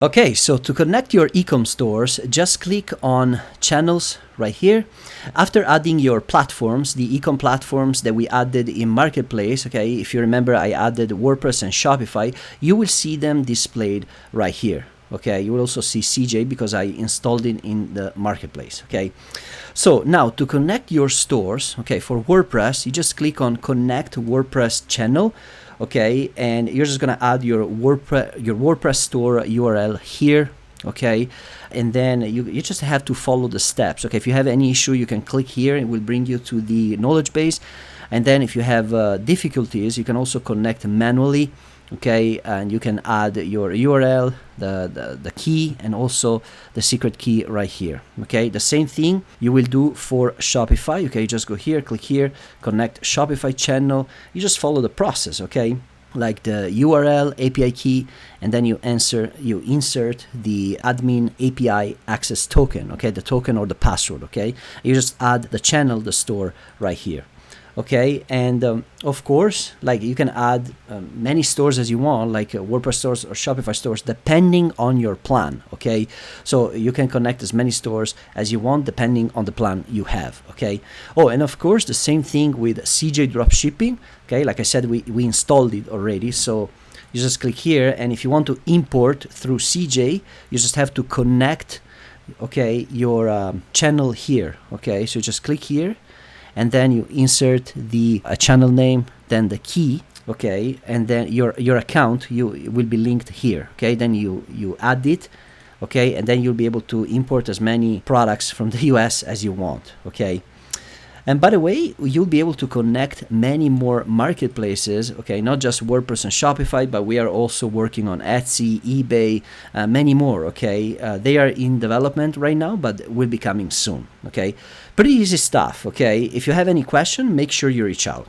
Okay, so to connect your e-com stores, just click on channels right here. After adding your platforms, the e-com platforms that we added in Marketplace, okay, if you remember, I added WordPress and Shopify, you will see them displayed right here. Okay, you will also see CJ because I installed it in the Marketplace. Okay, so now to connect your stores, okay, for WordPress, you just click on Connect WordPress Channel. Okay, and you're just gonna add your WordPress store URL here. Okay, and then you just have to follow the steps. Okay, if you have any issue, you can click here. It will bring you to the knowledge base, and then if you have difficulties, you can also connect manually. Okay, and you can add your URL, the key, and also the secret key right here. Okay, the same thing you will do for Shopify. Okay, you just go here, click here, connect Shopify channel. You just follow the process. Okay, like the URL, API key, and then you insert the admin API access token. Okay, the token or the password. Okay, you just add the channel, the store right here. Okay, and of course, like you can add many stores as you want, like WordPress stores or Shopify stores, depending on your plan. Okay, so you can connect as many stores as you want depending on the plan you have. Okay, oh, and of course the same thing with CJ Dropshipping. Okay, like I said, we installed it already, so you just click here, and if you want to import through CJ, you just have to connect, okay, your channel here. Okay, so just click here, and then you insert the channel name, then the key, okay, and then your account will be linked here. Okay, then you add it, okay, and then you'll be able to import as many products from the US as you want. Okay, and by the way, you'll be able to connect many more marketplaces, okay, not just WordPress and Shopify, but we are also working on Etsy, eBay, many more. Okay, they are in development right now, but will be coming soon. Okay, pretty easy stuff. Okay, if you have any question, make sure you reach out.